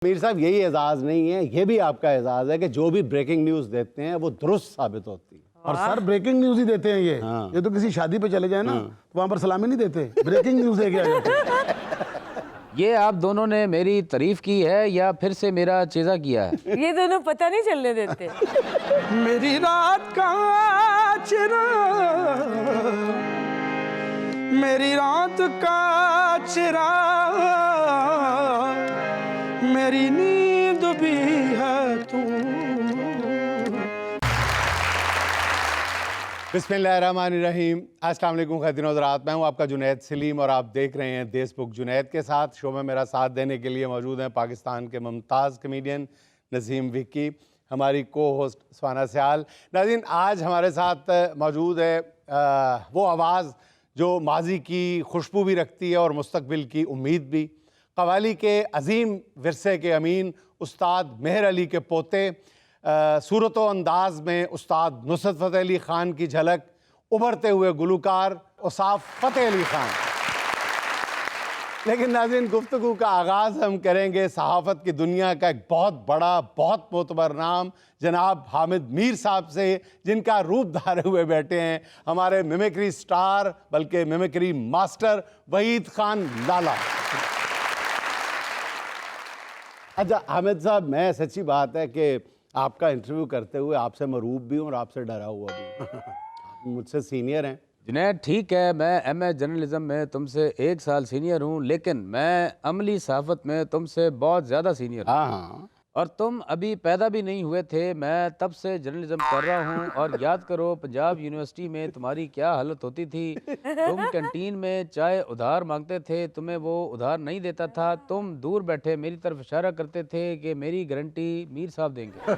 मीर साहब यही एजाज नहीं है, ये भी आपका एजाज है कि जो भी ब्रेकिंग न्यूज देते हैं वो दुरुस्त साबित होती है। और सर ब्रेकिंग न्यूज ही देते हैं ये। हाँ। ये तो किसी शादी पे चले जाए ना तो वहां पर सलामी नहीं देते, ब्रेकिंग न्यूज है क्या? ये आप दोनों ने मेरी तारीफ की है या फिर से मेरा चेज़ा किया है? ये दोनों पता नहीं चलने देते। मेरी रात का चिरा, मेरी रात का चिरा, मेरी नींद भी है तू। बिस्मिल्लाहिर्रहमानिर्रहीम। अस्सलाम वालेकुम ख़ातिन और हज़रात, मैं हूँ आपका जुनैद सलीम और आप देख रहे हैं देशबुक। जुनैद के साथ शो में मेरा साथ देने के लिए मौजूद हैं पाकिस्तान के मुमताज़ कमेडियन नज़ीम विक्की, हमारी को होस्ट स्वाना सयाल। नाज़रीन, आज हमारे साथ मौजूद है वो आवाज़ जो माजी की खुशबू भी रखती है और मुस्तकबिल की उम्मीद भी। कव्वाली के अजीम विरसे के अमीन उस्ताद मेहर अली के पोते, सूरत व अंदाज में उस्ताद नुसरत फ़तेह अली ख़ान की झलक, उभरते हुए गुलूकार औसाफ फ़तेह अली ख़ान। लेकिन नाज़रीन, गुफ्तगू का आगाज़ हम करेंगे सहाफ़त की दुनिया का एक बहुत बड़ा, बहुत मोतबर नाम जनाब हामिद मीर साहब से, जिनका रूप धारे हुए बैठे हैं हमारे मिमिक्री स्टार बल्कि मिमिक्री मास्टर वहीद ख़ान लाला। अच्छा हामिद साहब, मैं सच्ची बात है कि आपका इंटरव्यू करते हुए आपसे मरूब भी हूँ और आपसे डरा हुआ भी। आप मुझसे सीनियर हैं। जुनैद ठीक है, मैं एमए जर्नलिज्म में तुमसे 1 साल सीनियर हूँ, लेकिन मैं अमली सहाफ़त में तुमसे बहुत ज़्यादा सीनियर हूँ। हाँ, और तुम अभी पैदा भी नहीं हुए थे, मैं तब से जर्नलिज्म कर रहा हूँ। और याद करो पंजाब यूनिवर्सिटी में तुम्हारी क्या हालत होती थी। तुम कैंटीन में चाय उधार मांगते थे, तुम्हें वो उधार नहीं देता था। तुम दूर बैठे मेरी तरफ इशारा करते थे कि मेरी गारंटी मीर साहब देंगे।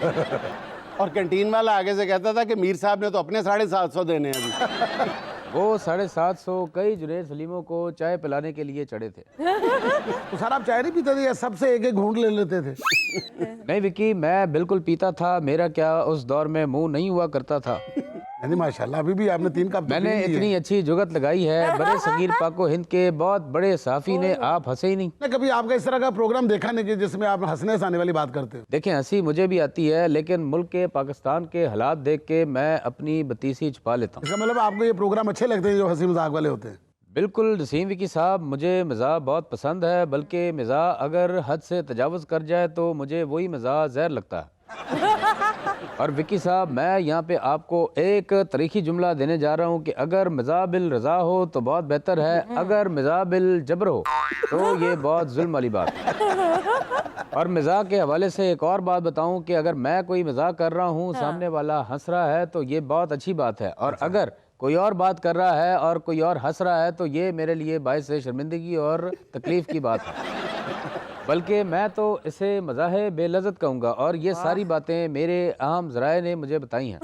और कैंटीन वाला आगे से कहता था कि मीर साहब ने तो अपने 750 देने हैं अभी। वो 750 कई जुनैद सलीमों को चाय पिलाने के लिए चढ़े थे। तो सर आप चाय नहीं पीते थे या सबसे एक एक घूंट ले लेते थे? नहीं विकी, मैं बिल्कुल पीता था। मेरा क्या उस दौर में मुंह नहीं हुआ करता था। नहीं माशाल्लाह, अभी भी आपने 3 कप मैंने इतनी अच्छी जुगत लगाई है, बड़े सगीर पाको हिंद के बहुत बड़े साफी ने, आप हंसे ही नहीं। मैं कभी आपका इस तरह का प्रोग्राम देखा नहीं कि जिसमें आप हंसने हंसाने वाली बात करते हो। देखें, हंसी मुझे भी आती है, लेकिन मुल्क के पाकिस्तान के हालात देख के मैं अपनी बतीसी छुपा लेता हूँ। इसका मतलब आपको ये प्रोग्राम अच्छे लगते हैं जो हंसी मजाक वाले होते हैं? बिल्कुल नसीम विकी साहब, मुझे मज़ा बहुत पसंद है, बल्कि मज़ा अगर हद से तजावुज़ कर जाए तो मुझे वही मज़ा ज़हर लगता है। और विकी साहब, मैं यहाँ पे आपको एक तारीखी जुमला देने जा रहा हूँ कि अगर मज़ा बिल रज़ा हो तो बहुत बेहतर है, अगर मज़ा बिल जबर हो तो ये बहुत जुल्म वाली बात है। और मज़ाक के हवाले से एक और बात बताऊँ कि अगर मैं कोई मज़ाक कर रहा हूँ, सामने वाला हंस रहा है तो ये बहुत अच्छी बात है। और अगर कोई और बात कर रहा है और कोई और हंस रहा है तो ये मेरे लिए बाइस शर्मिंदगी और तकलीफ की बात है। बल्कि मैं तो इसे मज़ाहे बेलज़्ज़त कहूँगा। और ये सारी बातें मेरे आम ज़राए ने मुझे बताई हैं।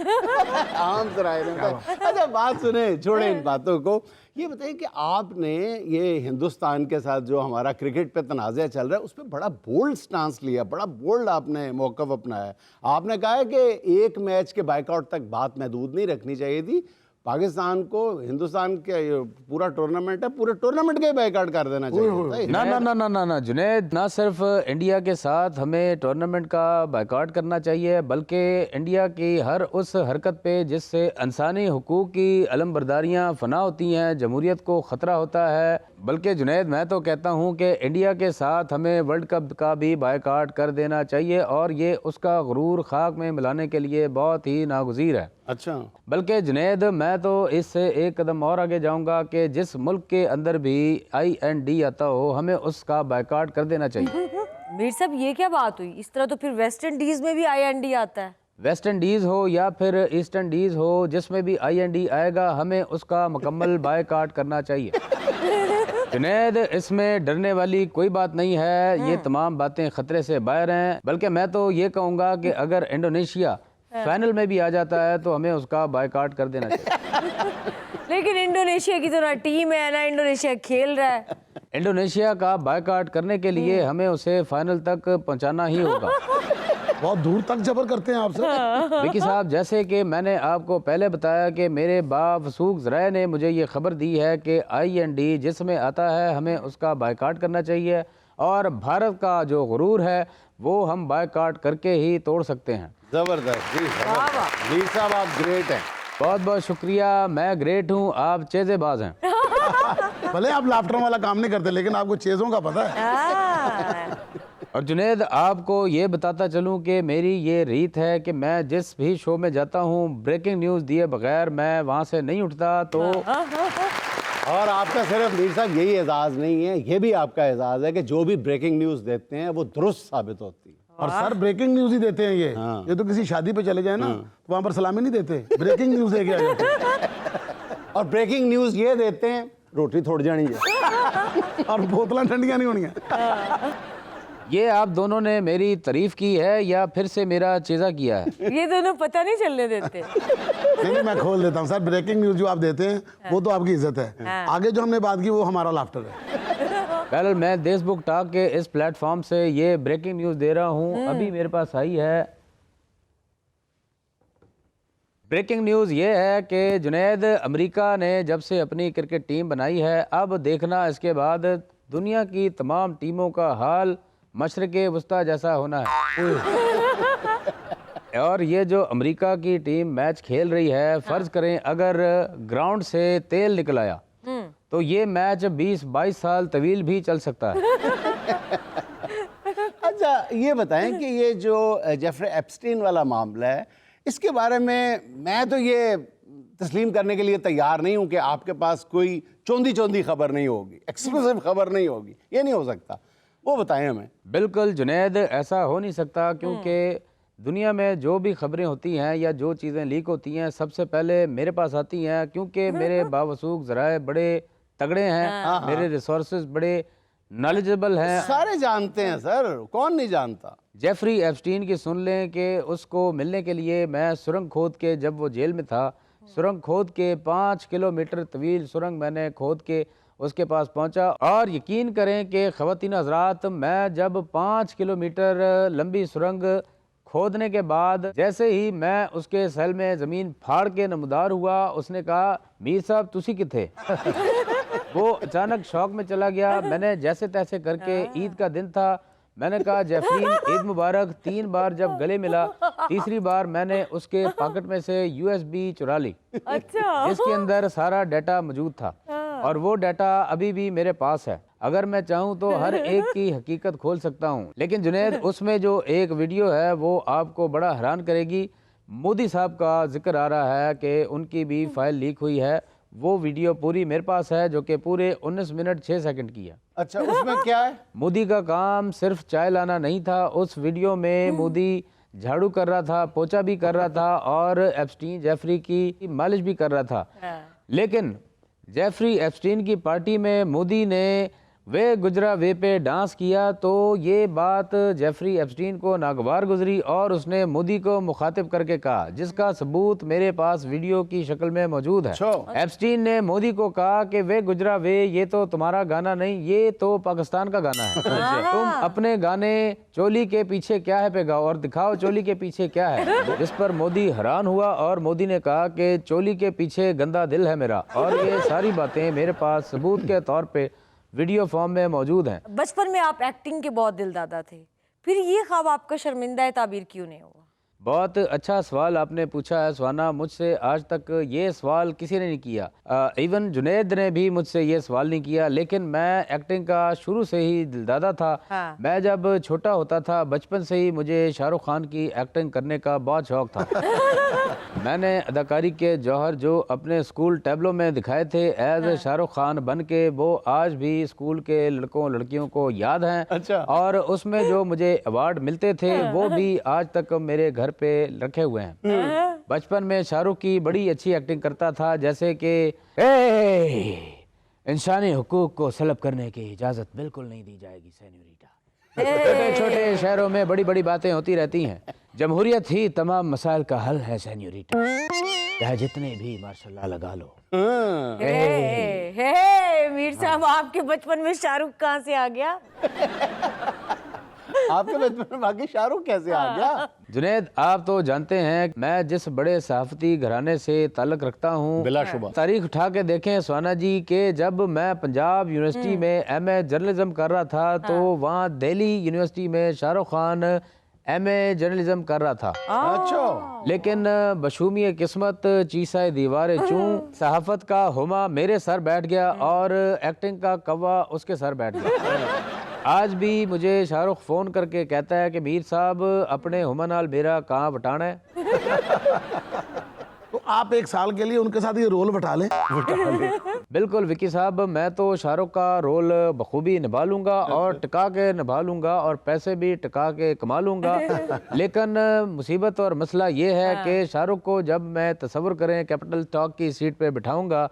आम ज़राए ने बताई। अच्छा बात सुने, छोड़े इन बातों को। ये बताइए कि आपने ये हिंदुस्तान के साथ जो हमारा क्रिकेट पे तनाज़ा चल रहा है उस पर बड़ा बोल्ड स्टांस लिया, बड़ा बोल्ड आपने मौक़िफ़ अपनाया। आपने कहा है कि एक मैच के बाइकआउट तक बात महदूद नहीं रखनी चाहिए थी। पाकिस्तान को हिंदुस्तान के पूरा टूर्नामेंट है, पूरे टूर्नामेंट का बाइकआउट कर देना चाहिए। ना ना ना ना ना ना जुनैद, ना सिर्फ इंडिया के साथ हमें टूर्नामेंट का बाइकआउट करना चाहिए, बल्कि इंडिया की हर उस हरकत पे जिससे इंसानी हुकूक की अलमबरदारियाँ फना होती हैं, जमहूरियत को ख़तरा होता है। बल्कि जुनैद, मैं तो कहता हूँ कि इंडिया के साथ हमें वर्ल्ड कप का भी बाइकआउट कर देना चाहिए, और ये उसका गुरूर खाक में मिलाने के लिए बहुत ही नागुज़ीर है। अच्छा, बल्कि जुनैद, मैं तो इससे एक कदम और आगे जाऊंगा कि जिस मुल्क के अंदर भी IND आता हो, हमें उसका बाइकआउट कर देना चाहिए। मीर साहब, ये क्या बात हुई? इस तरह तो फिर वेस्ट इंडीज में भी IND आता है। वेस्ट इंडीज़ हो या फिर ईस्ट इंडीज़ हो, जिसमें भी IND आएगा हमें उसका मुकम्मल बाइकआउट करना चाहिए। जुनैद, इसमें डरने वाली कोई बात नहीं है, ये तमाम बातें खतरे से बाहर हैं। बल्कि मैं तो ये कहूँगा कि अगर इंडोनेशिया फाइनल में भी आ जाता है तो हमें उसका बाइकआउट कर देना चाहिए। लेकिन इंडोनेशिया की तो ना टीम है ना इंडोनेशिया खेल रहा है। इंडोनेशिया का बाइकआउट करने के लिए हमें उसे फाइनल तक पहुंचाना ही होगा। बहुत दूर तक जबर करते हैं आपसे। विकी साहब, जैसे कि मैंने आपको पहले बताया कि मेरे बावसूख ज़राए ने मुझे ये खबर दी है कि IND जिसमें आता है हमें उसका बाइकआउट करना चाहिए। और भारत का जो गुरूर है वो हम बायकॉट करके ही तोड़ सकते हैं। जबरदस्त जी, जबरदस्त। मीर साहब आप ग्रेट हैं। बहुत बहुत शुक्रिया, मैं ग्रेट हूँ, आप चेजेबाज हैं। भले आप लाफ्टर वाला काम नहीं करते, लेकिन आपको चीजों का पता है। और जुनेद, आपको ये बताता चलूं कि मेरी ये रीत है कि मैं जिस भी शो में जाता हूँ, ब्रेकिंग न्यूज़ दिए बगैर मैं वहाँ से नहीं उठता। तो और आपका सिर्फ मीर साहब यही एजाज नहीं है, ये भी आपका एजाज है कि जो भी ब्रेकिंग न्यूज़ देते हैं वो दुरुस्त साबित होती है। और सर ब्रेकिंग न्यूज ही देते हैं ये तो किसी शादी पे चले जाए ना तो वहां पर सलामी नहीं देते, ब्रेकिंग न्यूज दे के आ जाते हैं। और ब्रेकिंग न्यूज़ ये देते हैं रोटी थोड़ी जानी है। और बोतलें ठंडियां नहीं होनी। ये आप दोनों ने मेरी तारीफ की है या फिर से मेरा चेज़ा किया है? ये दोनों पता नहीं चलने देते। नहीं, मैं खोल देता हूँ सर। ब्रेकिंग न्यूज जो आप देते हैं वो तो आपकी इज्जत है, आगे जो हमने बात की वो हमारा लाफ्टर है। पहले मैं देश बुक टॉक के इस प्लेटफॉर्म से ये ब्रेकिंग न्यूज़ दे रहा हूँ। अभी मेरे पास आई है ब्रेकिंग न्यूज़। ये है कि जुनैद, अमेरिका ने जब से अपनी क्रिकेट टीम बनाई है, अब देखना इसके बाद दुनिया की तमाम टीमों का हाल मशरिक़ वस्ता जैसा होना है। और ये जो अमेरिका की टीम मैच खेल रही है, फ़र्ज़ करें अगर ग्राउंड से तेल निकल आया तो ये मैच 20-22 साल तवील भी चल सकता है। अच्छा ये बताएं कि ये जो जेफरी एप्स्टीन वाला मामला है, इसके बारे में मैं तो ये तस्लीम करने के लिए तैयार नहीं हूं कि आपके पास कोई चौंधी खबर नहीं होगी, एक्सक्लूसिव खबर नहीं होगी। ये नहीं हो सकता, वो बताएं हमें। बिल्कुल जुनैद, ऐसा हो नहीं सकता, क्योंकि दुनिया में जो भी खबरें होती हैं या जो चीज़ें लीक होती हैं सबसे पहले मेरे पास आती हैं, क्योंकि मेरे बावसूख ज़राए बड़े तगड़े हैं, मेरे रिसोर्सेज बड़े नॉलेजेबल हैं। सारे जानते हैं सर, कौन नहीं जानता। जेफरी एप्स्टीन की सुन लें कि उसको मिलने के लिए मैं सुरंग खोद के, जब वो जेल में था, सुरंग खोद के 5 किलोमीटर तवील सुरंग मैंने खोद के उसके पास पहुंचा। और यकीन करें कि ख़वातीन हज़रात, मैं जब 5 किलोमीटर लंबी सुरंग खोदने के बाद जैसे ही मैं उसके सेल में ज़मीन फाड़ के नमदार हुआ, उसने कहा, मीर साहब तुसी किथे? वो अचानक शौक में चला गया। मैंने जैसे तैसे करके, ईद का दिन था, मैंने कहा जैफरीन ईद मुबारक। 3 बार जब गले मिला, तीसरी बार मैंने उसके पॉकेट में से USB चुरा ली। अच्छा। जिसके अंदर सारा डाटा मौजूद था और वो डाटा अभी भी मेरे पास है। अगर मैं चाहूँ तो हर एक की हकीकत खोल सकता हूँ। लेकिन जुनैद, उसमें जो एक वीडियो है वो आपको बड़ा हैरान करेगी। मोदी साहब का जिक्र आ रहा है कि उनकी भी फाइल लीक हुई है। वो वीडियो पूरी मेरे पास है, जो कि पूरे 19 मिनट 6 सेकंड की है। अच्छा, उसमें क्या है? मोदी का काम सिर्फ चाय लाना नहीं था। उस वीडियो में मोदी झाड़ू कर रहा था, पोछा भी कर रहा था और एप्स्टीन जेफरी की मालिश भी कर रहा था। लेकिन जेफरी एप्स्टीन की पार्टी में मोदी ने वे गुजरा वे पे डांस किया, तो ये बात जेफरी एप्स्टीन को नागवार गुजरी और उसने मोदी को मुखातिब करके कहा, जिसका सबूत मेरे पास वीडियो की शक्ल में मौजूद है। एप्स्टीन ने मोदी को कहा कि वे गुजरा वे, ये तो तुम्हारा गाना नहीं, ये तो पाकिस्तान का गाना है। तुम अपने गाने चोली के पीछे क्या है पे गाओ और दिखाओ चोली के पीछे क्या है। जिस पर मोदी हैरान हुआ और मोदी ने कहा कि चोली के पीछे गंदा दिल है मेरा। और ये सारी बातें मेरे पास सबूत के तौर पे वीडियो फॉर्म में मौजूद हैं। बचपन में आप एक्टिंग के बहुत दिलदादा थे, फिर ये ख्वाब आपका शर्मिंदा ताबीर क्यों नहीं हुआ? बहुत अच्छा सवाल आपने पूछा है सुहाना। मुझसे आज तक ये सवाल किसी ने नहीं किया। इवन जुनैद ने भी मुझसे ये सवाल नहीं किया। लेकिन मैं एक्टिंग का शुरू से ही दिलदादा था। मैं जब छोटा होता था, बचपन से ही मुझे शाहरुख खान की एक्टिंग करने का बहुत शौक था। मैंने अदाकारी के जौहर जो अपने स्कूल टैबलों में दिखाए थे एज शाहरुख खान बन के, वो आज भी स्कूल के लड़कों लड़कियों को याद हैं। अच्छा। और उसमें जो मुझे अवार्ड मिलते थे वो भी आज तक मेरे घर पे रखे हुए हैं। बचपन में शाहरुख की बड़ी अच्छी एक्टिंग करता था, जैसे कि इंसानी हुकूक को सलब करने की इजाजत बिल्कुल नहीं दी जाएगी सेन्योरिटा। छोटे छोटे शहरों में बड़ी बड़ी बातें होती रहती हैं। जमहूरियत ही तमाम मसाइल का हल है सेन्योरिटा, चाहे जितने भी माशाल्लाह लगा लो। मीर साहब, आपके बचपन में शाहरुख कहाँ से आ गया? आपके बचपन में बाकी शाहरुख कैसे आ गया? जुनैद, आप तो जानते हैं मैं जिस बड़े सहाफती घराने से ताल्लुक रखता हूँ। बिलाशुबा। तारीख उठा के देखें स्वाना जी के जब मैं पंजाब यूनिवर्सिटी में एमए जर्नलिज्म कर रहा था तो वहाँ दिल्ली यूनिवर्सिटी में शाहरुख खान एमए जर्नलिज्म कर रहा था। अच्छा। लेकिन बशूमी किस्मत चीसा दीवार चूं सहाफत का हुमा मेरे सर बैठ गया और एक्टिंग का कौवा उसके सर बैठ गया। आज भी मुझे शाहरुख फोन करके कहता है कि मीर साहब अपने हुमा नाल मेरा कहाँ बटाना है। तो आप एक साल के लिए उनके साथ ये रोल बटा लें। बिल्कुल विकी साहब, मैं तो शाहरुख का रोल बखूबी निभा लूंगा और टिका के निभा लूंगा और पैसे भी टिका के कमा लूंगा। लेकिन मुसीबत और मसला ये है कि शाहरुख को जब मैं तसव्वुर करें कैपिटल टॉक की सीट पे बिठाऊंगा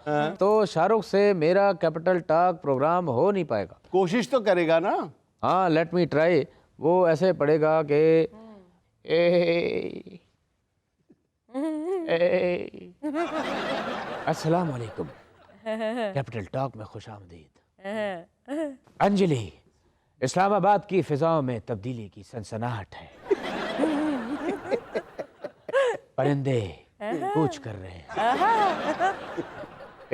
तो शाहरुख से मेरा कैपिटल टॉक प्रोग्राम हो नहीं पाएगा। कोशिश तो करेगा ना? हाँ, लेट मी ट्राई। वो ऐसे पड़ेगा कि अस्सलाम वालेकुम, कैपिटल टॉक में खुश आमदीद। अंजलि, इस्लामाबाद की फिजाओं में तब्दीली की सनसनाहट है। परिंदे कूच कर रहे हैं,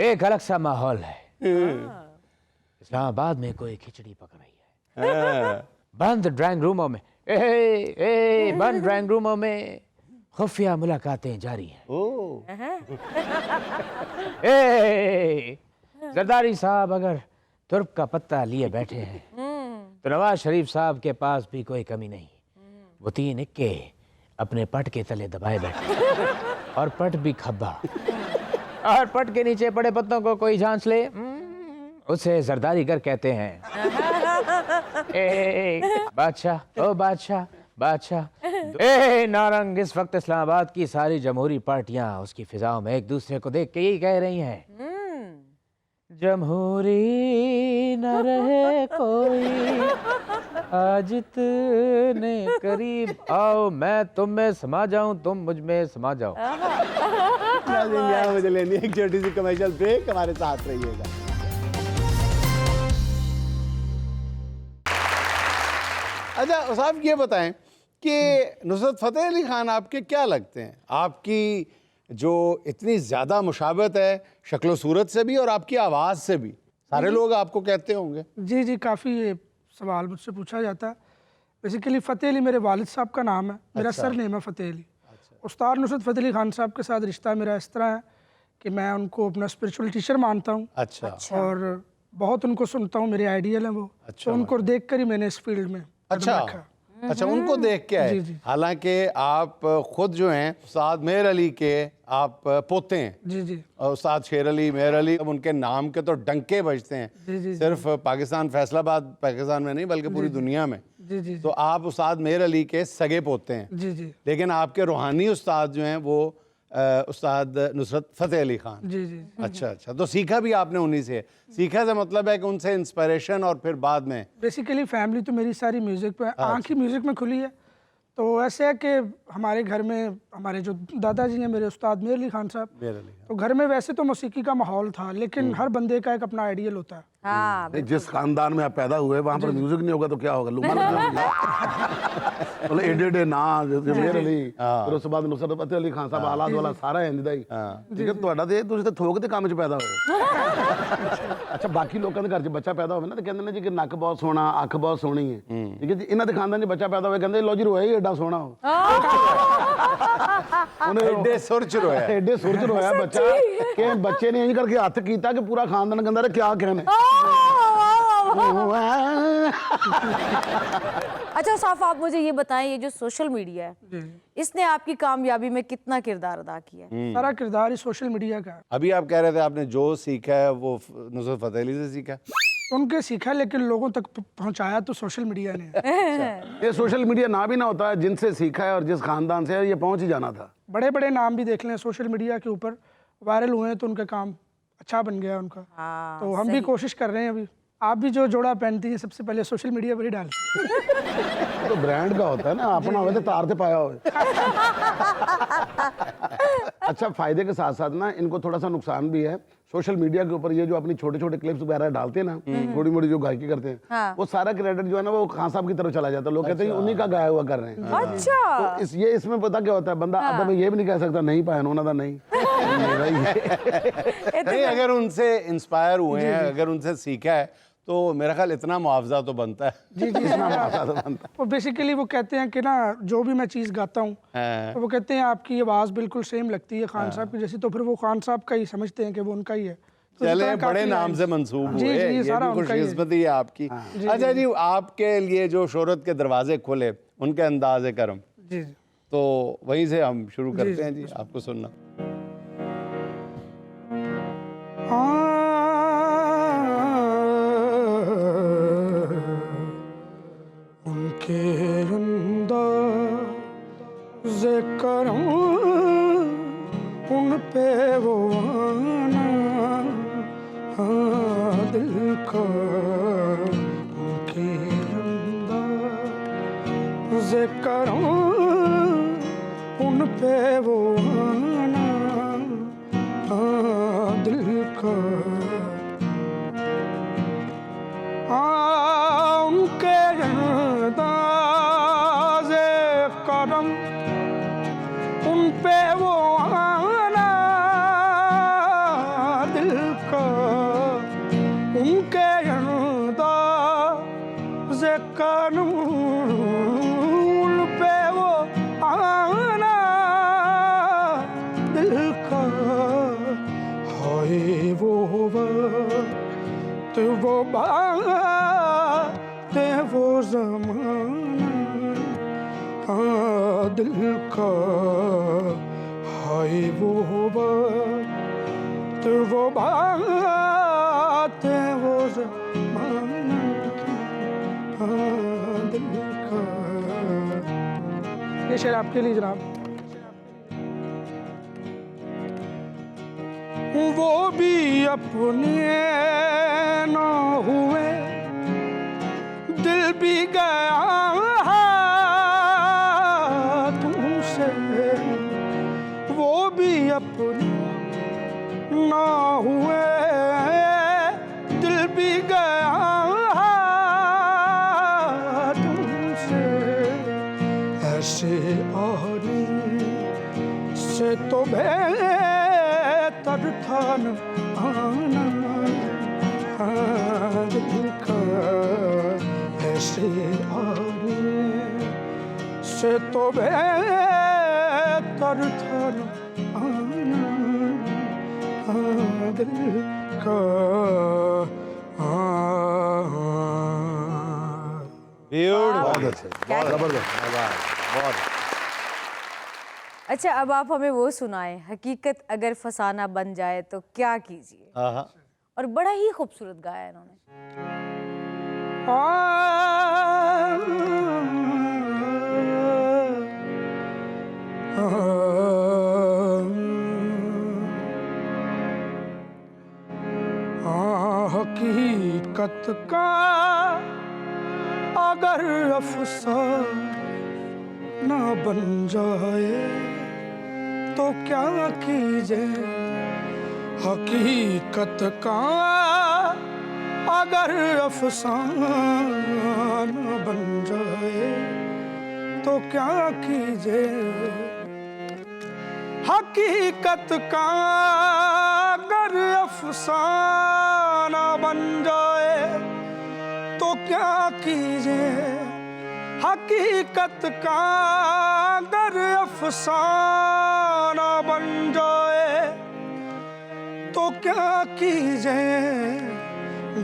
एक अलग सा माहौल है। इस्लामाबाद में कोई खिचड़ी पक रही है। बंद ड्राइंग रूमों में बंद ड्राइंग रूमों में खुफिया मुलाकातें जारी हैं। जरदारी साहब अगर तुर्क का पत्ता लिए बैठे हैं तो नवाज शरीफ साहब के पास भी कोई कमी नहीं। वो 3 इक्के अपने पट के तले दबाए बैठे और पट भी खब्बा, और पट के नीचे पड़े पत्तों को कोई झांस ले उसे जरदारी कर कहते हैं। बादशाह, ओ बादशाह, बादशाह। नारंग, इस वक्त इस्लामाबाद की सारी जमहूरी पार्टियां उसकी फिजाओं में एक दूसरे को देख के यही कह रही हैं, जमहूरी न रहे कोई आज इतने करीब आओ, मैं तुम में समा जाऊं तुम मुझ में समा जाओ। मुझे लेनी है एक छोटी सी कमर्शियल ब्रेक, हमारे साथ रहिएगा। अच्छा साहब, ये बताएं कि नुसरत फतेह अली खान आपके क्या लगते हैं? आपकी जो इतनी ज़्यादा मुशाबत है शक्ल सूरत से भी और आपकी आवाज़ से भी, सारे लोग आपको कहते होंगे। जी जी, काफ़ी ये सवाल मुझसे पूछा जाता है। बेसिकली फ़तेह अली मेरे वालिद साहब का नाम है, मेरा सर नेम है फ़तेह अली। उस्ताद नुसरत फतेह अली खान साहब के साथ रिश्ता मेरा इस तरह है कि मैं उनको अपना स्पिरिचुअल टीचर मानता हूँ। अच्छा। और बहुत उनको सुनता हूँ, मेरे आइडियल हैं वो। अच्छा। तो उनको देख कर ही मैंने इस फील्ड में अच्छा अच्छा, उनको देख के आए। हालांकि आप खुद जो हैं उस्ताद मेहर अली के आप पोते हैं। जी जी। और उस्ताद शेर अली, मेहर अली, अब उनके नाम के तो डंके बजते हैं। जी जी। सिर्फ पाकिस्तान, फैसलाबाद पाकिस्तान में नहीं बल्कि पूरी दुनिया में। जी जी। तो आप उस्ताद मेहर अली के सगे पोते हैं। जी जी। लेकिन आपके रूहानी उस्ताद जो हैं वो उस्ताद नुसरत फतेह अली खान। जी जी। अच्छा अच्छा, तो सीखा भी आपने उन्हीं से? सीखा से मतलब है कि उनसे इंस्पिरेशन और फिर बाद में? बेसिकली फैमिली तो मेरी सारी म्यूज़िक पे, आँख ही म्यूज़िक में खुली है। तो ऐसे है कि हमारे घर में हमारे जो दादाजी हैं मेरे उस्ताद मेहर अली खान साहब, तो घर में वैसे तो मौसीकी का माहौल था, लेकिन हर बंदे का एक अपना आइडियल होता है। हाँ, जिस खानदान में आप पैदा हुए वहाँ पर म्यूजिक नहीं होगा तो क्या होगा? लुमा मतलब एडे एडे ना मेहर अली, फिर उसके बाद नुसरत फतेह अली खान साहब, आलाद वाला सारा है इंदा ही। ठीक है, ਤੁਹਾਡਾ ਤੇ ਤੁਸੀਂ ਤਾਂ ਥੋਕ ਦੇ ਕੰਮ 'ਚ ਪੈਦਾ ਹੋਏ। ਅੱਛਾ, ਬਾਕੀ ਲੋਕਾਂ ਦੇ ਘਰ 'ਚ ਬੱਚਾ ਪੈਦਾ ਹੋਵੇ ਨਾ ਤੇ ਕਹਿੰਦੇ ਨੇ ਜੀ ਕਿ ਨੱਕ ਬਹੁਤ ਸੋਹਣਾ, ਅੱਖ ਬਹੁਤ ਸੋਹਣੀ ਹੈ। ਠੀਕ ਹੈ ਜੀ, ਇਹਨਾਂ ਦੇ ਖਾਨਦਾਨ 'ਚ ਬੱਚਾ ਪੈਦਾ ਹੋਵੇ ਕਹਿੰਦੇ ਲੋ ਜੀ ਰੋਇਆ ਹੀ ਐਡਾ ਸੋਹਣਾ ਹੋ। ਉਹਨੇ एडे सुरच रोया। ਐਡੇ ਸੁਰਜ ਰੋਇਆ ਬੱਚਾ ਕਿ ਬੱਚੇ ਨੇ ਇੰਜ ਕਰਕੇ ਹੱਥ ਕੀਤਾ ਕਿ ਪੂਰਾ ਖਾਨਦਾਨ ਕਹਿੰਦਾ ਰੇ ਕਿਆ कहने। अच्छा साफ, आप मुझे ये बताएं, ये जो सोशल मीडिया है इसने आपकी कामयाबी में कितना किरदार अदा किया है? सारा किरदार ही सोशल मीडिया का है। अभी आप कह रहे थे आपने जो सीखा है वो नुसरत फतेह अली से सीखा। उनके सीखा, लेकिन लोगों तक पहुंचाया तो सोशल मीडिया ने। ये सोशल मीडिया ना भी ना होता है, जिनसे सीखा है और जिस खानदान से है ये पहुंच ही जाना था। बड़े बड़े नाम भी देख लें सोशल मीडिया के ऊपर वायरल हुए हैं तो उनका काम अच्छा बन गया उनका। तो हम भी कोशिश कर रहे हैं। अभी आप भी जो जोड़ा पहनती हैं सबसे पहले सोशल मीडिया पर ही डालती हैं। तो ब्रांड का होता है ना, अपना हो तो तार से पाया हो। अच्छा, फायदे के साथ साथ ना इनको थोड़ा सा नुकसान भी है। सोशल मीडिया के ऊपर ये जो अपनी छोटे छोटे क्लिप्स वगैरह डालते हैं ना, थोड़ी मोड़ी जो गायकी करते हैं, हाँ। वो सारा क्रेडिट जो है ना वो खान साहब की तरफ चला जाता है। लोग कहते हैं उन्हीं का गाया हुआ कर रहे हैं। अच्छा तो ये इसमें पता क्या होता है, बंदा अब मैं ये भी नहीं कह सकता नहीं पाया उन्होंने था नहीं मेरा ही नहीं, अगर उनसे इंस्पायर हुए हैं, अगर उनसे सीखा है, तो मेरा ख्याल इतना मुआवजा तो बनता है। जी जी इतना मौका तो बनता और बेसिकली वो कहते हैं कि ना जो भी मैं चीज़ गाता हूँ हाँ। तो वो कहते हैं आपकी आवाज़ बिल्कुल सेम लगती है खान साहब की जैसी, तो फिर वो खान साहब का ही समझते हैं कि वो उनका ही है। तो इस चले, तरह बड़े काफ़ी नाम है। से मंसूब जी, हुए, जी, ये सारा भी उनका ही है। खुशकिस्मती है आपकी। अच्छा जी, आपके लिए जो शोहरत के दरवाजे खुले, उनके अंदाज़े करम, जी जी तो वहीं से हम शुरू करते हैं जी, आपको सुनना। उनके अंदाज़े करम उन पे वो आना दिल का, उनके अंदाज़े करम उन पे वो आना दिल का, उनके अंदाज़े करम उन पे वो आना दिल का, उनके अंदाज़े करम उन पे वो आना दिल का, हाय वो वक्त वो बात वो ज़माना दिल का, हाय वो वक्त वो बात वो ज़माना दिल का। ये शेर आपके लिए जनाब। वो भी अपने ना हुए दिल भी गया तुमसे, वो भी अपने ना हुए दिल भी गया तुमसे, ऐसे आदमी से तो बेहतर था न आना दिल का, ऐसे आदमी से तो बेहतर था न आना दिल का। बहुत अच्छे, बहुत जबरदस्त। बहुत अच्छा, अब आप हमें वो सुनाएं, हकीकत अगर फसाना बन जाए तो क्या कीजिए। हाँ, और बड़ा ही खूबसूरत गाया इन्होंने। हकीकत का अगर अफसाना बन जाए तो क्या कीजिए, हकीकत का अगर अफसाना बन जाए तो क्या कीजिए, हकीकत का अगर अफसाना बन जाए तो क्या कीजिए, हकीकत का अगर अफसाना बन जाए तो क्या कीजिए,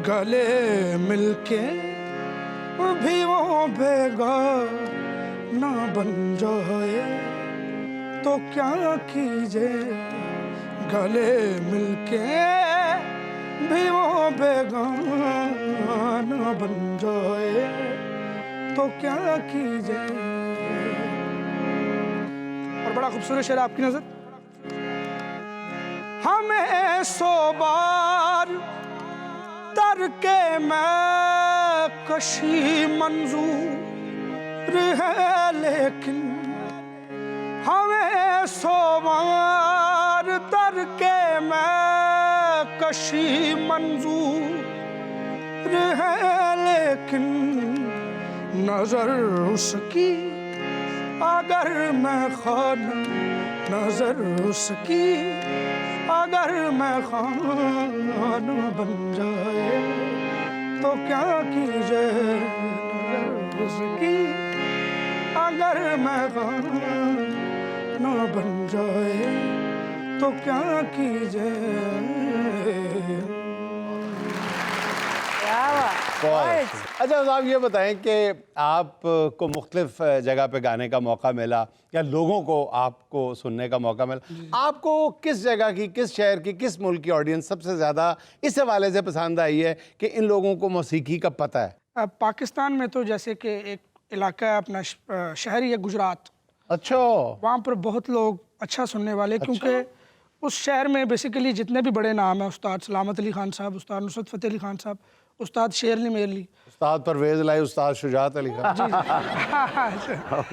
गले मिलके भी वो बेगाना बन जाए तो क्या कीजिए, गले मिलके भी वो बेगाना बन जाए तो क्या कीजिए। और बड़ा खूबसूरत शेर आपकी नजर। हमें 100 बार तरके मैं कशी मंजूर है, लेकिन हमें 100 बार तरके मैं खामोशी मंजूर है, लेकिन नजर उसकी अगर मैं खाना, नजर उसकी अगर मैं खाना बन जाए तो क्या कीजिए, नजर उसकी अगर मैं खाना बन जाए तो क्या कीजिए। क्या बात। बहुत अच्छा साहब, ये बताएं कि आपको मुख्तलिफ जगह पे गाने का मौका मिला या लोगों को आपको सुनने का मौका मिला, आपको किस जगह की, किस शहर की, किस मुल्क की ऑडियंस सबसे ज़्यादा इस हवाले से पसंद आई है कि इन लोगों को मौसीकी का पता है? पाकिस्तान में तो जैसे कि एक इलाका है अपना शहरी है गुजरात, अच्छा। वहाँ पर बहुत लोग अच्छा सुनने वाले, क्योंकि उस शहर में बेसिकली जितने भी बड़े नाम हैं, उस्ताद सलामत अली खान साहब, उस्ताद नुसरत फ़तेह अली खान साहब, उस्ताद शेर अली मेरली, उस्ताद परवेज़ लाई, उस्ताद शुजात अली खान।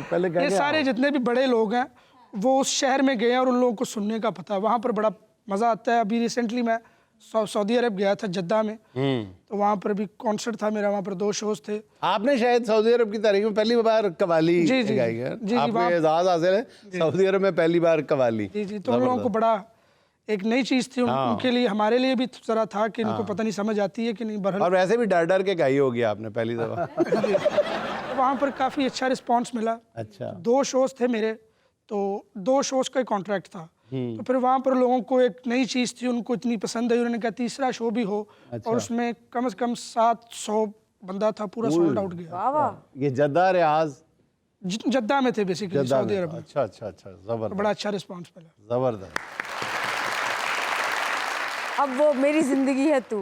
पहले ये सारे जितने भी बड़े लोग हैं वो उस शहर में गए और उन लोगों को सुनने का पता है। वहाँ पर बड़ा मज़ा आता है। अभी रिसेंटली मैं सऊदी अरब गया था, जद्दा में, तो वहाँ पर भी कॉन्सर्ट था मेरा, वहाँ पर 2 शोज़ थे। आपने शायद सऊदी अरब की तारीख में पहली बार कवाली जी, जी, गाई है। जी, जी, आपको वहाँ- एजाज़ हासिल है सऊदी अरब में पहली बार कवाली। जी जी, तो उन लोगों को बड़ा एक नई चीज़ थी, उनके लिए, हमारे लिए भी ज़रा था कि इनको पता नहीं समझ आती है कि नहीं। बहरहाल और वैसे भी डर डर के गाई होगी आपने पहली दफ़ा। वहाँ पर काफ़ी अच्छा रिस्पांस मिला। अच्छा। 2 शोज़ थे मेरे, तो 2 शोज़ का कॉन्ट्रैक्ट था, तो फिर वहाँ पर लोगों को एक नई चीज़ थी, उनको इतनी पसंद आई, उन्होंने कहा तीसरा शो भी हो। और उसमें कम से कम 700 बंदा था, पूरा सोल्ड आउट गया। वाह वाह। ये जद्दा रियाज जद्दा में थे बेसिकली, जद्दा सऊदी में। अरब में। अच्छा अच्छा अच्छा, तो जबरदस्त बड़ा अच्छा रिस्पांस मिला। जबरदस्त। अब वो मेरी जिंदगी है तू।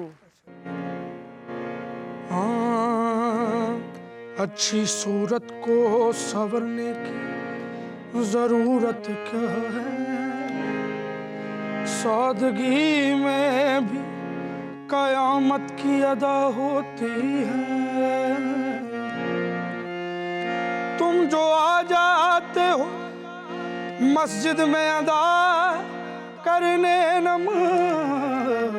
हाँ, अच्छी सूरत को संवरने की जरूरत क्या है, सादगी में भी कयामत की अदा होती है। तुम जो आ जाते हो मस्जिद में अदा करने नमाज,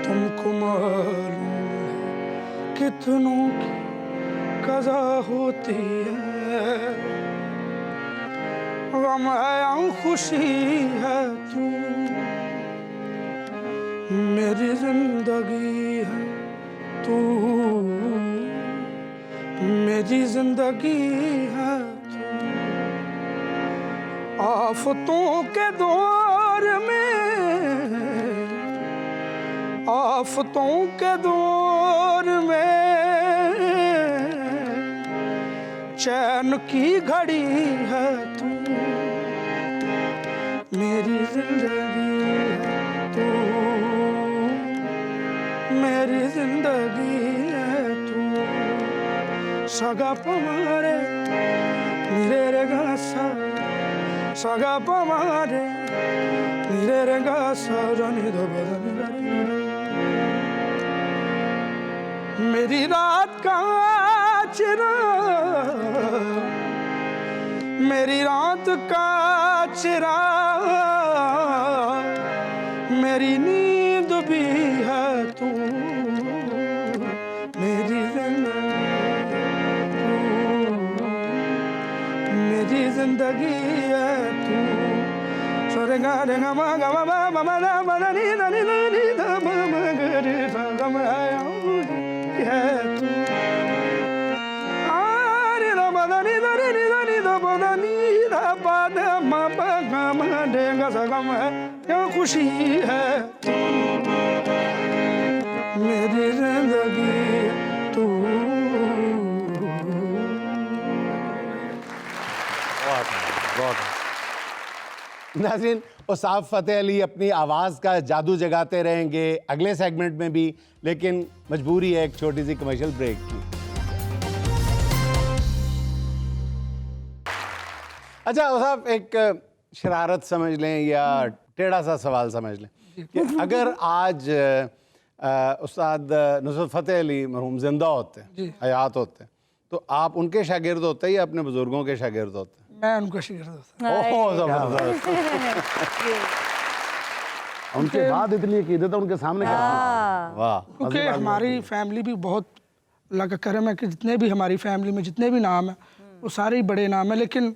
तुमको मालूम है कितनों की कज़ा होती है। गम है या खुशी है तू मेरी जिंदगी है, तू मेरी जिंदगी है तू। आफतों के दौर में, आफतों के दौर में चैन की घड़ी है तू मेरी जिंदगी है, तू मेरी जिंदगी है तू। सगा पमारे मेरे रेगासा, सगा पमारे मेरे रेगासा, जानी दो बदनी मेरी रात का चिरा, मेरी रात का चिरा, मेरी नींद भी है तू मेरी जिंदगी, तू मेरी जिंदगी है तू। सरेगा रेगा मा गा मा मा मा ना मा ना नी ना नी ना नी दा मा मा गा रे सा गा मा है तू। आरे दा मा दा नी दा नी दा नी दा मा दा नी दा पा दा मा मा गा मा रे गा सा गा मा क्या खुशी है तू मेरी जिंदगी तू। नाज़रीन, उस्ताद फ़तेह अली अपनी आवाज़ का जादू जगाते रहेंगे अगले सेगमेंट में भी, लेकिन मजबूरी है एक छोटी सी कमर्शियल ब्रेक की। अच्छा साहब, एक शरारत समझ लें या टेढ़ा सा सवाल समझ लें कि अगर आज उस्ताद नुसरत फ़तेह अली मरहूम जिंदा होते हैं, हयात होते हैं, तो आप उनके शागिर्द होते हैं या अपने बुजुर्गों के शागिर्द होते हैं? मैं उनको शिगिर्द था। ओह जबरदस्त। उनके बाद इतनी अकीदत है, उनके सामने क्या? वाह। क्योंकि हमारी फैमिली भी बहुत अल्लाह का करम है कि जितने भी हमारी फैमिली में जितने भी नाम हैं वो सारे ही बड़े नाम हैं। लेकिन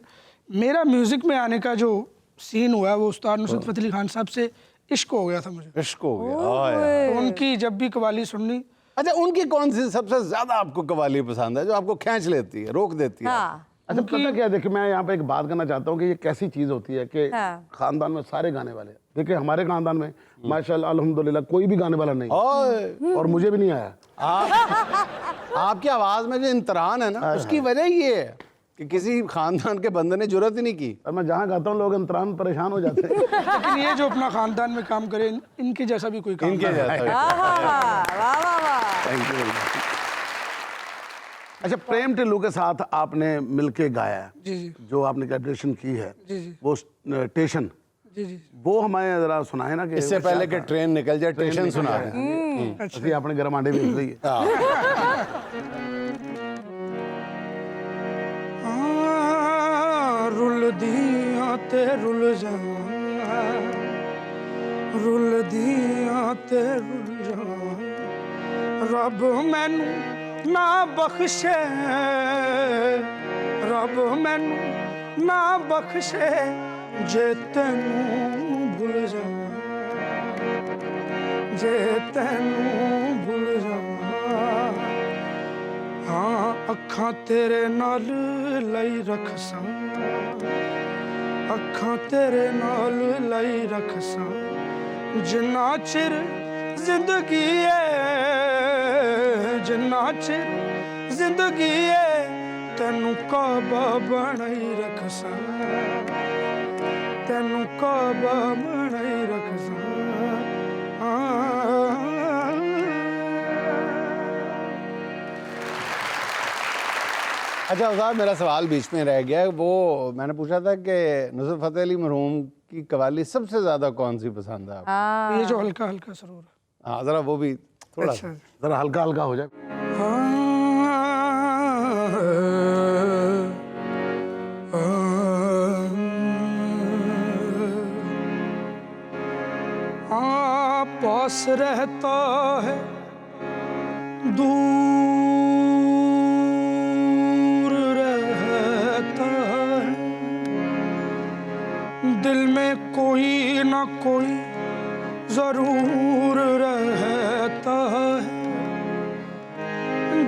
मेरा म्यूज़िक में आने का जो सीन हुआ है वो उस्ताद नुसरत फ़तेह अली खान साहब से इश्क हो गया था मुझे। इश्क हो गया। ओए। तो उनकी जब भी कवाली सुननी, अच्छा, उनकी कौन सी सबसे ज्यादा आपको कवाली पसंद है जो आपको खींच लेती है, रोक देती है? हाँ अच्छा, पता क्या है, देखिए मैं यहाँ पे एक बात करना चाहता हूँ कि ये कैसी चीज़ होती है कि हाँ। खानदान में सारे गाने वाले, देखिए हमारे खानदान में माशाल्लाह अल्हम्दुलिल्लाह कोई भी गाने वाला नहीं ओए। और मुझे भी नहीं आया। आपकी आवाज में जो इंतरान है ना, उसकी वजह ये है कि किसी खानदान के बंदे ने जुर्रत ही नहीं की। और मैं जहाँ गाता हूँ लोग अंतरान परेशान हो जाते हैं। लेकिन ये जो अपना खानदान में काम करे इनके जैसा भी कोई काम इनके नहीं। जैसा। वाह वाह वाह। Thank you. अच्छा, प्रेम टिल्लू के साथ आपने मिलके गाया है, जी जी जो आपने कैप्टेशन की है, जी जी वो स्टेशन, जी जी। वो हमें जरा सुनाए ना कि इससे पहले कि ट्रेन निकल जाए, स्टेशन सुना दें। ਅਸੀਂ ਆਪਣੇ ਗਰਮਾਂਡੇ ਵੇਚ ਲਈਏ। रुलदियां ते रुल जावां, रुलदियां ते रुल जावां, रब मैनू ना बख्शे, रब मैनू ना बख्शे जे तैनू भुल जावां, जे तैनू भुल जावां। हाँ अखां तेरे नाल लाई रखसां, अखां तेरे नाल लाई रखसां, जिन्ना चिर जिंदगी है, जिन्ना चिर जिंदगी है, तैनू काबा बनाई रखसां, तैनू काबा बनाई रखसां। अच्छा उस्ताद, मेरा सवाल बीच में रह गया। वो मैंने पूछा था कि नुसरत फ़तेह अली मरहूम की कवाली सबसे ज़्यादा कौन सी पसंद है आपको? ये जो हल्का हल्का सरूर है। हाँ, ज़रा वो भी थोड़ा अच्छा जरा हल्का हल्का हो जाए। पास रहता है दूर रहता है, दिल में कोई ना कोई जरूर रहता है।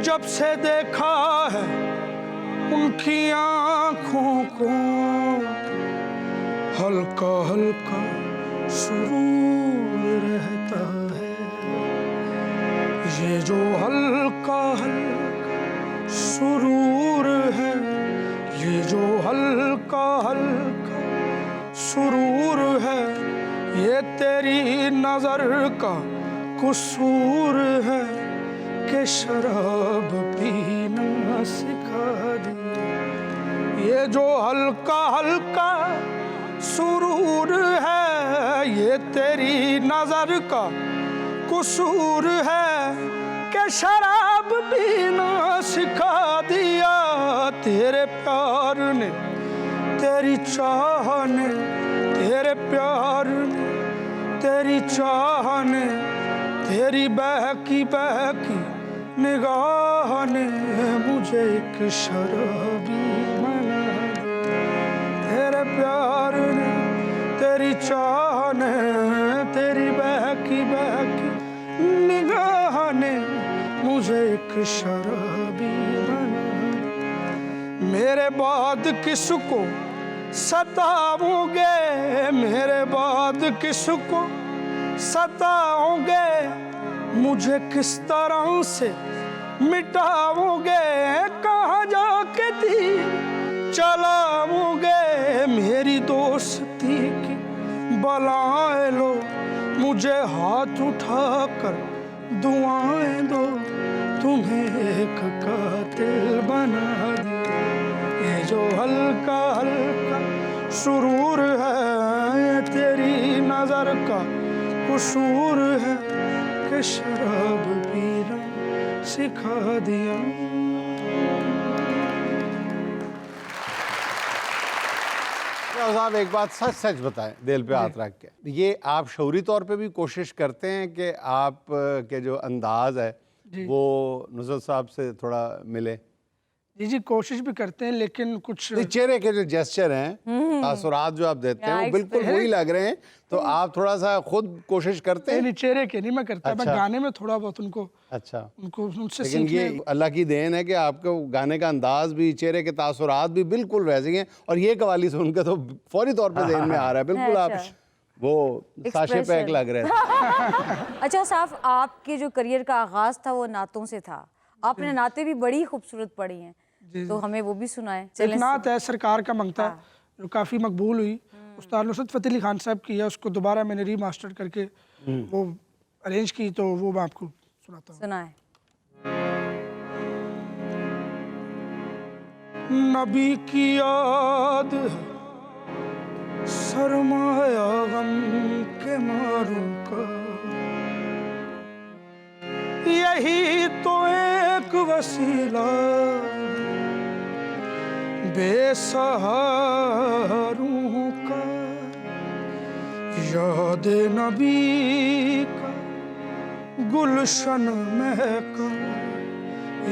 जब से देखा है उनकी आँखों को, हल्का हल्का सुरूर रहता है। ये जो हल्का हल्का सुरूर है, ये जो हल्का हल्का सुरूर है, ये तेरी नजर का कसूर है कि शराब पीना सिखा दी। ये जो हल्का हल्का सुरूर है, ये तेरी नजर का कसूर है कि शराब पीना सिखा दिया। तेरे प्यार ने, तेरी चाह ने, तेरे प्यार ने, तेरी चाह ने, तेरी बहकी बहकी निगाह ने मुझे एक शराबी बना दिया। तेरे प्यार ने, तेरी चाह ने, तेरी बहकी बहकी निगाह ने मुझे एक शराबी बना दिया। मेरे बाद किसको सताओगे, मेरे बाद किसको सताओगे, मुझे किस तरह से मिटाओगे, कहाँ जाके तीर चलाओगे। मेरी दोस्ती की बलाएं लो, मुझे हाथ उठाकर दुआएं दो, तुम्हें एक कातिल बना दिया। ये जो हल्का हल्का सुरूर है, ये तेरी नजर का कसूर है कि शराब पीना सिखा दिया। साहब एक बात सच सच बताएं, दिल पे हाथ रख के, ये आप शऊरी तौर पे भी कोशिश करते हैं कि आप के जो अंदाज है वो नुसरत साहब से थोड़ा मिले? जी जी, कोशिश भी करते हैं, लेकिन कुछ नहीं, चेहरे के जो जेस्चर हैं, तासुरात जो आप देते हैं वो बिल्कुल वही लग रहे हैं, तो आप थोड़ा सा खुद कोशिश करते हैं? नहीं, चेहरे के नहीं मैं करता, मैं अच्छा। गाने में थोड़ा बहुत उनको अच्छा, उनसे लेकिन ये अल्लाह की देन है कि आपको गाने का अंदाज भी, चेहरे के तासुरात भी बिल्कुल वैसे ही हैं, और ये कवाली सुन के तो फौरी तौर पे ज़हन में आ रहा है बिल्कुल आप वो साशे पैक लग रहे थे। अच्छा साहब, आपके जो करियर का आगाज था वो नातों से था, आपने नाते भी बड़ी खूबसूरत पढ़ी हैं, तो हमें वो भी सुनाएं। एक नात है सरकार का मंगता, जो काफ़ी मकबूल हुई, उस्ताद नुसरत फ़तेह अली खान साहब की है, उसको दोबारा मैंने रीमास्टर करके वो अरेंज की, तो वो मैं आपको सुनाता हूँ। सुनाएं। नबी की याद सरमाया गम के मारों का, यही तो एक वसीला बेसहारों का, याद नबी का गुलशन महका,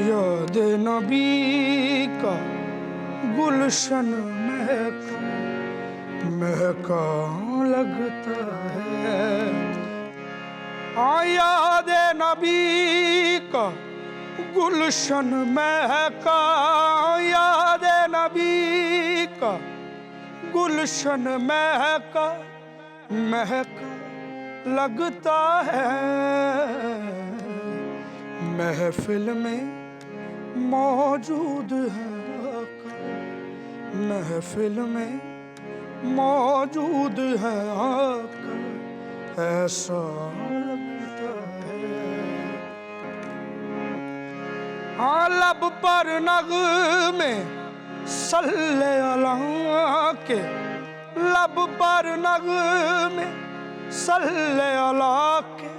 याद नबी का गुलशन महका, महका लगता है। हाँ, याद नबी का गुलशन महका, याद नबी का गुलशन महका, महका लगता है। महफिल में मौजूद है आका, महफिल में मौजूद है आका, ऐसा लगता है। हाँ, लब पर नग़मे सल्ले अला के, लब पर नग़मे सल्ले अला के,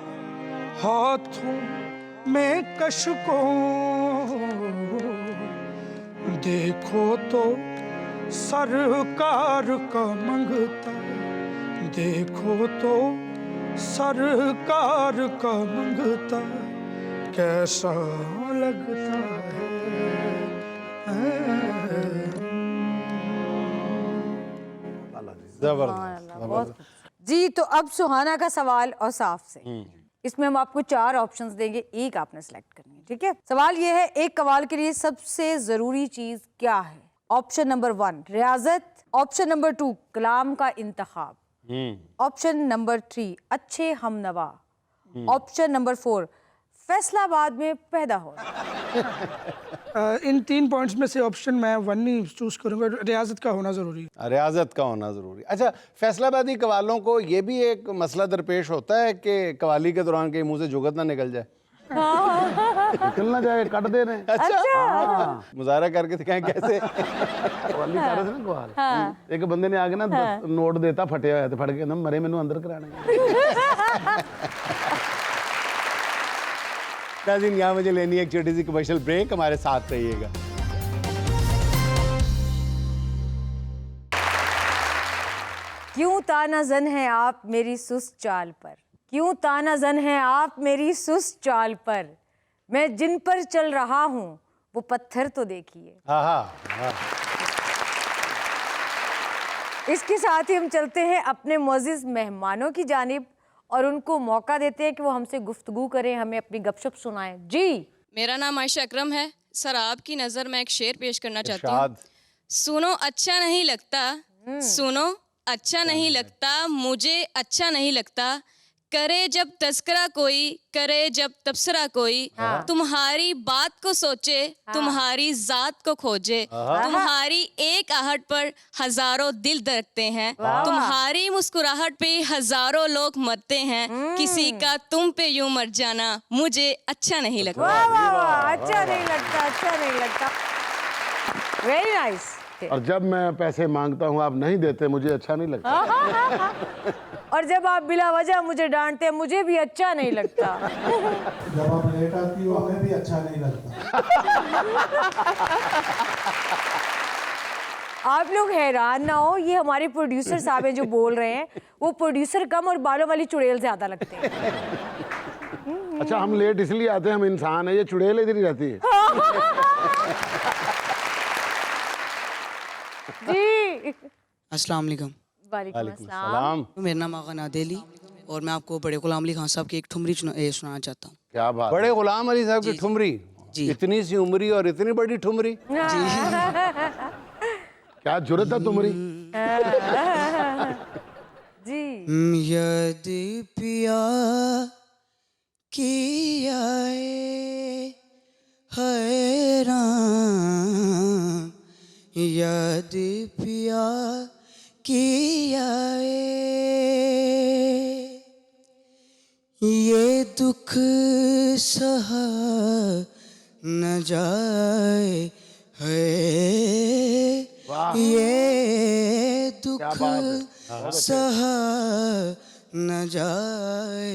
हाथों में कशकों देखो तो सरकार का मंगता, देखो तो सरकार का मंगता, कैसा लगता है। जबरदस्त। जी, तो अब सुहाना का सवाल और साफ से, इसमें हम आपको 4 ऑप्शंस देंगे, एक आपने सेलेक्ट करनी है, ठीक है। सवाल ये है, एक कवाल के लिए सबसे जरूरी चीज क्या है? Option number 1 Riazat, option number 2 कलाम का इंतखाब, ऑप्शन नंबर 3 अच्छे हमनवा, ऑप्शन नंबर 4 फैसलाबाद में पैदा हो। इन 3 पॉइंट्स में से ऑप्शन मैं 1 ही चूज करूंगा, रियाजत का होना जरूरी है। रियाजत का होना ज़रूरी। अच्छा, फैसलाबादी कवालों को ये भी एक मसला दरपेश होता है कि कवाली के दौरान कहीं मुंह से जुगत ना निकल जाए। निकलना जाए, कट दे रहे हैं। अच्छा, मुजाहरा करके दिखाएं कैसे। कवाली कर रहे थे ना कवाल, एक बंदे ने आके ना 10 नोट देता फटे हुए थे, फट के ना मरे मैनू अंदर कराने। नाज़रीन, यहाँ मुझे लेनी है एक छोटी सी कमर्शियल ब्रेक, हमारे साथ रहिएगा। क्यों तानाज़न है आप मेरी सुस्त चाल पर, क्यों तानाज़न है आप मेरी सुस्त चाल पर, मैं जिन पर चल रहा हूँ वो पत्थर तो देखिए। इसके साथ ही हम चलते हैं अपने मोअज़्ज़िज़ मेहमानों की जानिब और उनको मौका देते हैं कि वो हमसे गुफ्तगू करें, हमें अपनी गपशप सुनाएं। जी, मेरा नाम आयशा अकरम है। सर, आपकी नज़र में एक शेर पेश करना चाहती हूँ। सुनो अच्छा नहीं लगता, सुनो अच्छा नहीं लगता, मुझे अच्छा नहीं लगता, करे जब तस्करा कोई, करे जब तबसरा कोई, तुम्हारी बात को सोचे, तुम्हारी जात को खोजे, तुम्हारी एक आहट पर हजारों दिल धड़कते हैं, तुम्हारी मुस्कुराहट पे हजारों लोग मरते हैं, किसी का तुम पे यूं मर जाना मुझे अच्छा नहीं लगता। वाह वाह वाह, अच्छा नहीं लगता, अच्छा नहीं लगता। Very nice. और जब मैं पैसे मांगता हूँ आप नहीं देते, मुझे अच्छा नहीं लगता। और जब आप बिला वजह मुझे डांटते हैं, मुझे भी अच्छा नहीं लगता। जब आप लेट आती हो हमें भी अच्छा नहीं लगता। आप लोग हैरान ना हो, ये हमारे प्रोड्यूसर साहब हैं जो बोल रहे हैं, वो प्रोड्यूसर कम और बालों वाली चुड़ैल ज्यादा लगते हैं। अच्छा, हम लेट इसलिए आते हैं, हम इंसान है, ये चुड़ैल इधर ही रहती है। जी अस्सलाम वालेकुम। वालेकुम अस्सलाम। सलाम। मेरा नाम आगा नादेली और मैं आपको बड़े गुलाम अली खान साहब की एक ठुमरी सुनाना चाहता हूँ। क्या बात। बड़े गुलाम अली साहब की ठुमरी, जी। इतनी सी उम्री और इतनी बड़ी ठुमरी। क्या जुर्रत है तुम्हारी। जी यद पिया की आए हैरान, यद पिया की आए ये दुख सहा न जाए है, ये दुख सहा न जाए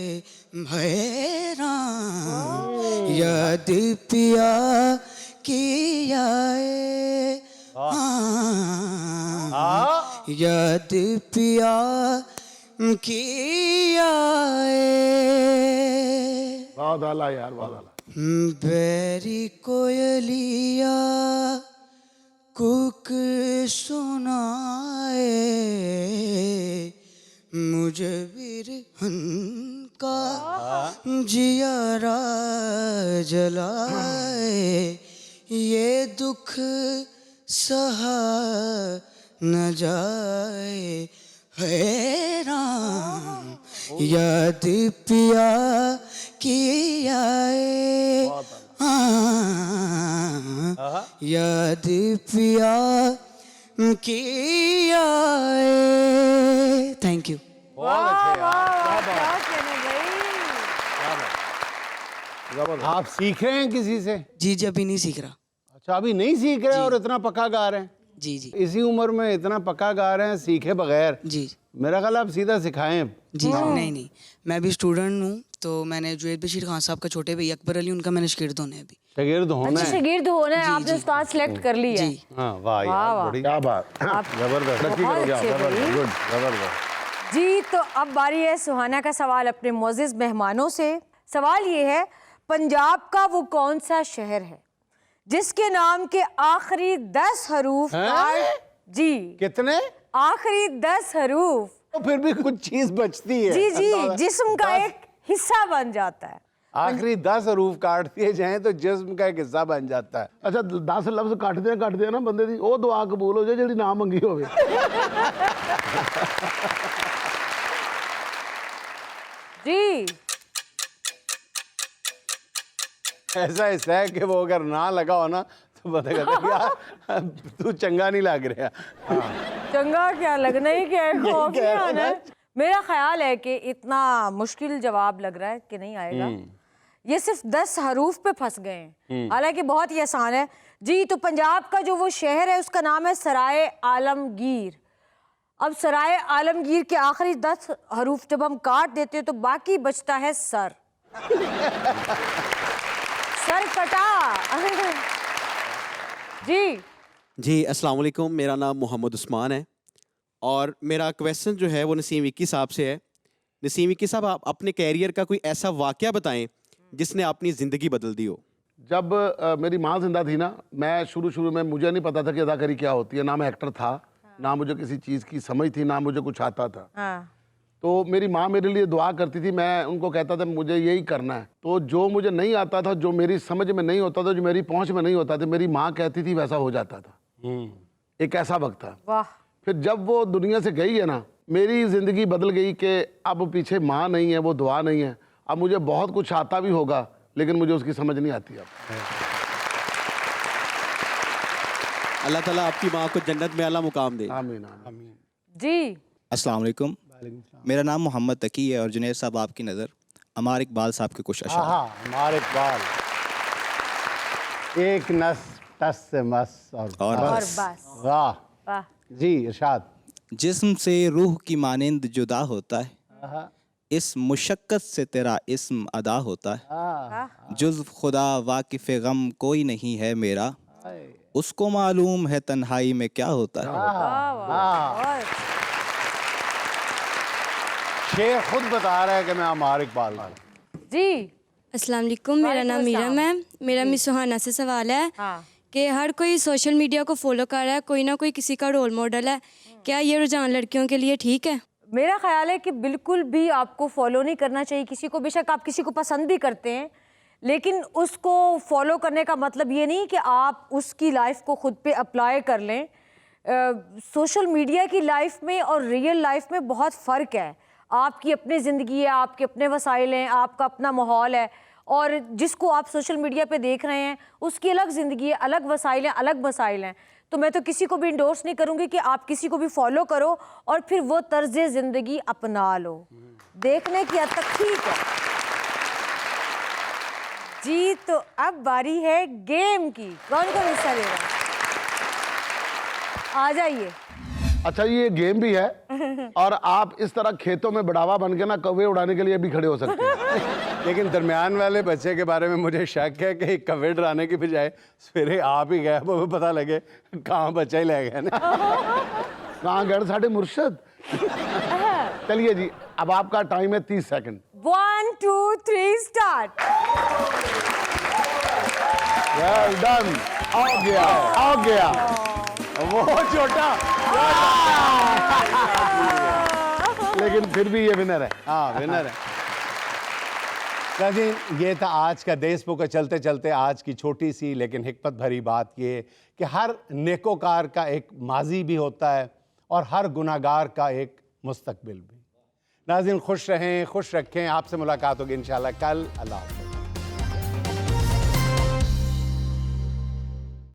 हैरान, यद पिया की आए यद पिया की आए। बहुत आला यार, बहुत आला। बैरी कोयलिया कुक सुनाए, मुझे बिरहन का जियारा जलाए, ये दुख सहा न जाए हैरान, यद पिया की आए यद पिया की आए। Thank you. आप सीख रहे हैं किसी से? जी जी, अभी नहीं सीख रहा। अच्छा, अभी नहीं सीख रहे और इतना पक्का गा रहे हैं? जी जी इसी उम्र में इतना पक्का गा रहे हैं सीखे बगैर। जी मेरा ख्याल आप सीधा सिखाएं। जी। नहीं नहीं, मैं भी स्टूडेंट हूँ, तो मैंने जुनैद बशीर खान साहब का छोटे भाई अकबर अली, उनका मैंने शागिर्द होना है अभी। शागिर्द होना अच्छा, है। शागिर्द होना है, आपने उस्ताद सेलेक्ट कर लिया है। जी हाँ, वाह यार, बड़ी क्या बात। जबरदस्त। तरक्की बहुत करोगे आप, अच्छे भाई। जबरदस्त, गुड। जबरदस्त। जी, तो अब बारी है सुहाना का सवाल अपने मोअज़्ज़िज़ मेहमानों से। सवाल ये है, पंजाब का वो कौन सा शहर है जिसके नाम के आखिरी 10 हरूफ जी कितने? आखिरी 10 हरूफ तो फिर भी कुछ चीज बचती है। जी जी जिस्म का एक हिस्सा बन जाता है। आखिरी 10 हरूफ काट दिए जाएं तो जिस्म का एक हिस्सा बन जाता है। अच्छा, 10 लफ्ज ਕੱਟ ਦਿਆਂ ਨਾ ਬੰਦੇ ਦੀ, ਉਹ ਦੁਆ ਕਬੂਲ ਹੋ ਜਾਏ ਜਿਹੜੀ ਨਾ ਮੰਗੀ ਹੋਵੇ। जी ऐसा हिस्सा है कि वो अगर ना लगा हो ना तो पता करता है यार तू चंगा नहीं लग रहा। चंगा क्या लगना ही क्या है, खौफ क्या नहीं है आना ना? है। मेरा ख्याल है कि इतना मुश्किल जवाब लग रहा है कि नहीं आएगा। ये सिर्फ 10 हरूफ पे फंस गए हैं, हालांकि बहुत ही आसान है। जी, तो पंजाब का जो वो शहर है उसका नाम है सराय आलमगीर। अब सराय आलमगीर के आखिरी 10 हरूफ जब हम काट देते हैं तो बाकी बचता है सर। सर कटा। जी जी, अस्सलाम वालेकुम। मेरा नाम मोहम्मद उस्मान है और मेरा क्वेश्चन जो है वो नसीम विक्की साहब से है। नसीम विक्की साहब, आप अपने कैरियर का कोई ऐसा वाक़या बताएं जिसने अपनी ज़िंदगी बदल दी हो। जब मेरी माँ जिंदा थी ना, मैं शुरू में मुझे नहीं पता था कि अदाकारी क्या होती है, ना मैं एक्टर था, ना मुझे किसी चीज़ की समझ थी, ना मुझे कुछ आता था। हाँ। तो मेरी माँ मेरे लिए दुआ करती थी, मैं उनको कहता था मुझे यही करना है। तो जो मुझे नहीं आता था, जो मेरी समझ में नहीं होता था, जो मेरी पहुँच में नहीं होता था, मेरी माँ कहती थी वैसा हो जाता था। एक ऐसा वक्त था। वाह। फिर जब वो दुनिया से गई है ना, मेरी ज़िंदगी बदल गई कि अब पीछे माँ नहीं है, वो दुआ नहीं है। अब मुझे बहुत कुछ आता भी होगा लेकिन मुझे उसकी समझ नहीं आती अब। अल्लाह ताला आपकी माँ को जन्नत में आला मुकाम दे। आमीन आमीन। जी अस्सलाम वालेकुम। मेरा नाम मोहम्मद तकी है और जुनैद साहब आपकी नज़र अमार इकबाल साहब के कुछ अशआर। हाँ, अमार इकबाल। एक नस टस से मस और बस। वाह। वाह। जी, इरशाद। जिस्म से रूह की मानिंद जुदा होता है, इस मुशक्क़त से तेरा इस्म अदा होता है, जुज़्व खुदा वाकिफ़ गम कोई नहीं है मेरा, उसको मालूम है तन्हाई में क्या होता है। और शेर खुद बता रहा है कि मैं अमार इकबाल हूं। जी अस्सलाम वालेकुम, मेरा नाम मीरा मैम। मेरा मिस सुहाना से सवाल है हाँ। कि हर कोई सोशल मीडिया को फॉलो कर रहा है, कोई ना कोई किसी का रोल मॉडल है, क्या ये रुझान लड़कियों के लिए ठीक है? मेरा ख्याल है कि बिल्कुल भी आपको फॉलो नहीं करना चाहिए किसी को। बेशक आप किसी को पसंद भी करते हैं, लेकिन उसको फॉलो करने का मतलब ये नहीं कि आप उसकी लाइफ को खुद पे अप्लाई कर लें। सोशल मीडिया की लाइफ में और रियल लाइफ में बहुत फ़र्क है। आपकी अपनी ज़िंदगी है, आपके अपने वसाइल हैं, आपका अपना माहौल है, और जिसको आप सोशल मीडिया पे देख रहे हैं उसकी अलग ज़िंदगी है, अलग वसाइल हैं, अलग मसाइल हैं। तो मैं तो किसी को भी इंडोर्स नहीं करूँगी कि आप किसी को भी फॉलो करो और फिर वो तर्ज ज़िंदगी अपना लो। देखने की हद तक ठीक है जी। तो अब बारी है गेम की। कौन कौन हिस्सा ले रहा है? आ जाइए। अच्छा, ये गेम भी है और आप इस तरह खेतों में बढ़ावा बन के ना कौवे उड़ाने के लिए भी खड़े हो सकते हैं। लेकिन दरमियान वाले बच्चे के बारे में मुझे शक है कि कवे डराने की बजाय सवेरे आप ही गए, वो पता लगे कहाँ बच्चा ही ले गए ना। कहाँ गए साढ़े मुर्शद। चलिए जी, अब आपका टाइम है 30 सेकंड। 1 2 3 स्टार्ट। Well done. आ गया, आ गया। वो छोटा, लेकिन फिर भी ये विनर है। हाँ विनर है। नाज़रीन, ये था आज का देश बुक। चलते चलते आज की छोटी सी लेकिन हिकमत भरी बात ये कि हर नेकोकार का एक माजी भी होता है और हर गुनाहगार का एक मुस्तकबिल भी। नाज़रीन, खुश रहें, खुश रखें। आपसे मुलाकात होगी इंशाल्लाह कल। अल्लाह हाफ़िज़।